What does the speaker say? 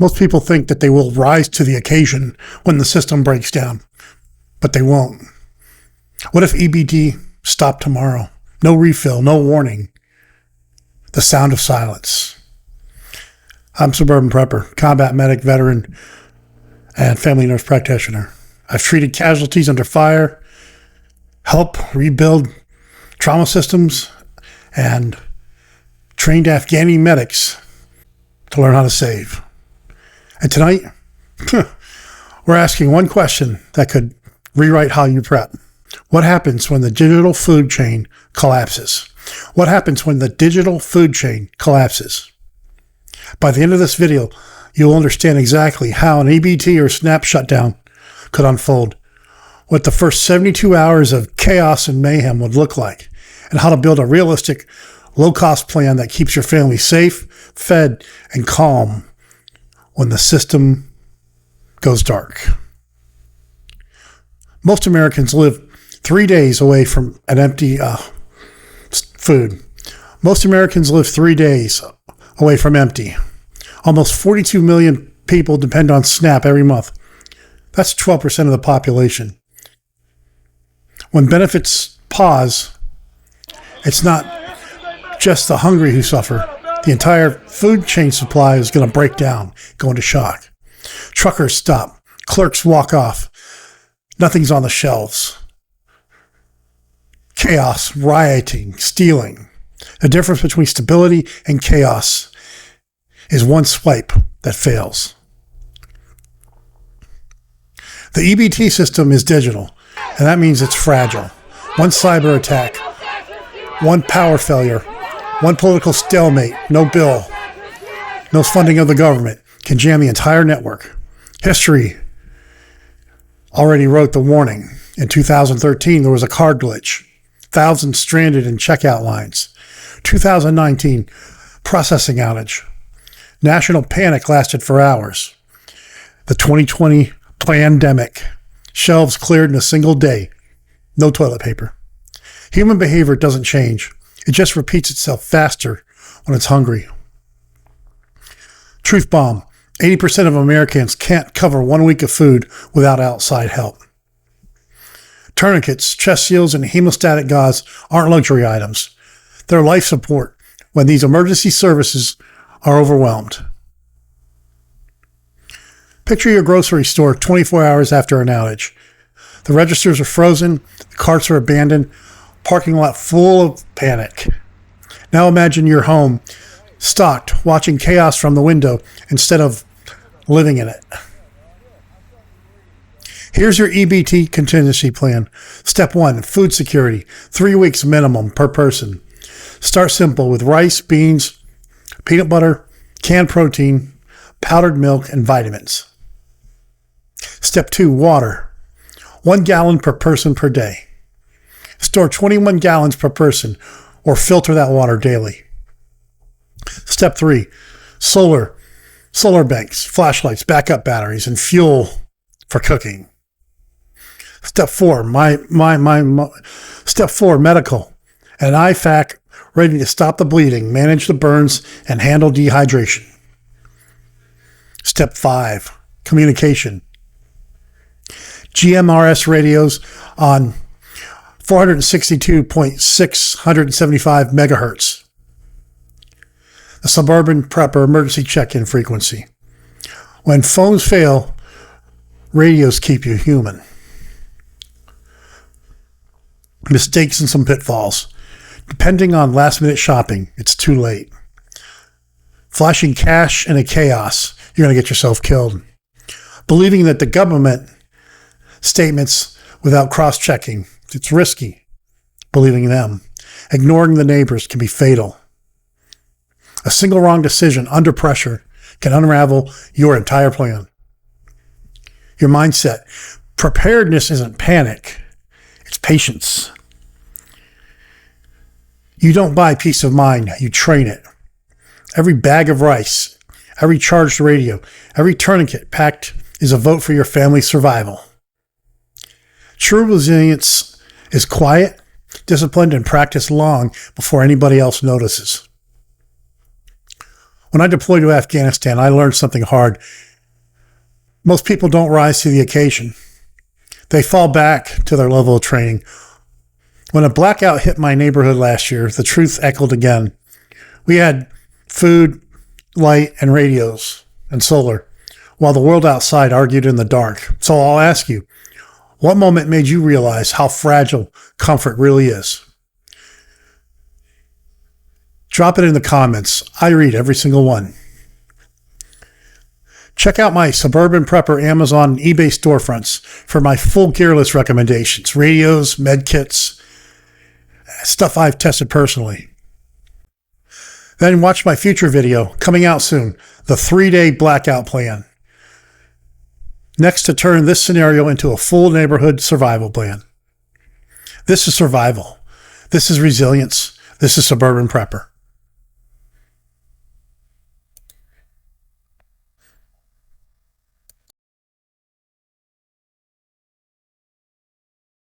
Most people think that they will rise to the occasion when the system breaks down, but they won't. What if EBT stopped tomorrow? No refill, no warning. The sound of silence. I'm Suburban Prepper, combat medic, veteran, and family nurse practitioner. I've treated casualties under fire, helped rebuild trauma systems, and trained Afghani medics to learn how to save. And tonight, we're asking one question that could rewrite how you prep. What happens when the digital food chain collapses? What happens when the digital food chain collapses? By the end of this video, you'll understand exactly how an EBT or SNAP shutdown could unfold, what the first 72 hours of chaos and mayhem would look like, and how to build a realistic, low-cost plan that keeps your family safe, fed, and calm when the system goes dark. Most Americans live 3 days away from an empty food. Most Americans live 3 days away from empty. Almost 42 million people depend on SNAP every month. That's 12% of the population. When benefits pause, it's not just the hungry who suffer. The entire food chain supply is going to break down, go into shock. Truckers stop. Clerks walk off. Nothing's on the shelves. Chaos, rioting, stealing. The difference between stability and chaos is one swipe that fails. The EBT system is digital, and that means it's fragile. One cyber attack, one power failure, one political stalemate, no bill, no funding of the government can jam the entire network. History already wrote the warning. In 2013, there was a card glitch. Thousands stranded in checkout lines. 2019, processing outage. National panic lasted for hours. The 2020 pandemic. Shelves cleared in a single day. No toilet paper. Human behavior doesn't change. It just repeats itself faster when it's hungry. Truth bomb. 80% of Americans can't cover 1 week of food without outside help. Tourniquets, chest seals, and hemostatic gauze aren't luxury items. They're life support when these emergency services are overwhelmed. Picture your grocery store 24 hours after an outage. The registers are frozen, the carts are abandoned, parking lot full of panic. Now imagine your home stocked, watching chaos from the window instead of living in it. Here's your EBT contingency plan. Step 1, food security, 3 weeks minimum per person. Start simple with rice, beans, peanut butter, canned protein, powdered milk, and vitamins. Step 2, water, 1 gallon per person per day. Store 21 gallons per person or filter that water daily. Step 3, solar banks, flashlights, backup batteries, and fuel for cooking. Step 4, Step 4, medical, an IFAC ready to stop the bleeding, manage the burns, and handle dehydration. Step 5, communication. GMRS radios on 462.675 megahertz. The Suburban Prepper emergency check-in frequency. When phones fail, radios keep you human. Mistakes and some pitfalls. Depending on last-minute shopping, it's too late. Flashing cash in a chaos, you're going to get yourself killed. Believing that the government statements without cross-checking, it's risky. Believing them. Ignoring the neighbors can be fatal. A single wrong decision under pressure can unravel your entire plan. Your mindset. Preparedness isn't panic. It's patience. You don't buy peace of mind, you train it. Every bag of rice, every charged radio, every tourniquet packed is a vote for your family's survival. True resilience is quiet, disciplined, and practiced long before anybody else notices. When I deployed to Afghanistan, I learned something hard. Most people don't rise to the occasion. They fall back to their level of training. When a blackout hit my neighborhood last year, the truth echoed again. We had food, light, and radios, and solar, while the world outside argued in the dark. So I'll ask you, what moment made you realize how fragile comfort really is? Drop it in the comments. I read every single one. Check out my Suburban Prepper Amazon and eBay storefronts for my full gear list recommendations, radios, med kits, stuff I've tested personally. Then watch my future video coming out soon, the 3-day blackout plan. Next, to turn this scenario into a full neighborhood survival plan. This is survival. This is resilience. This is Suburban Prepper.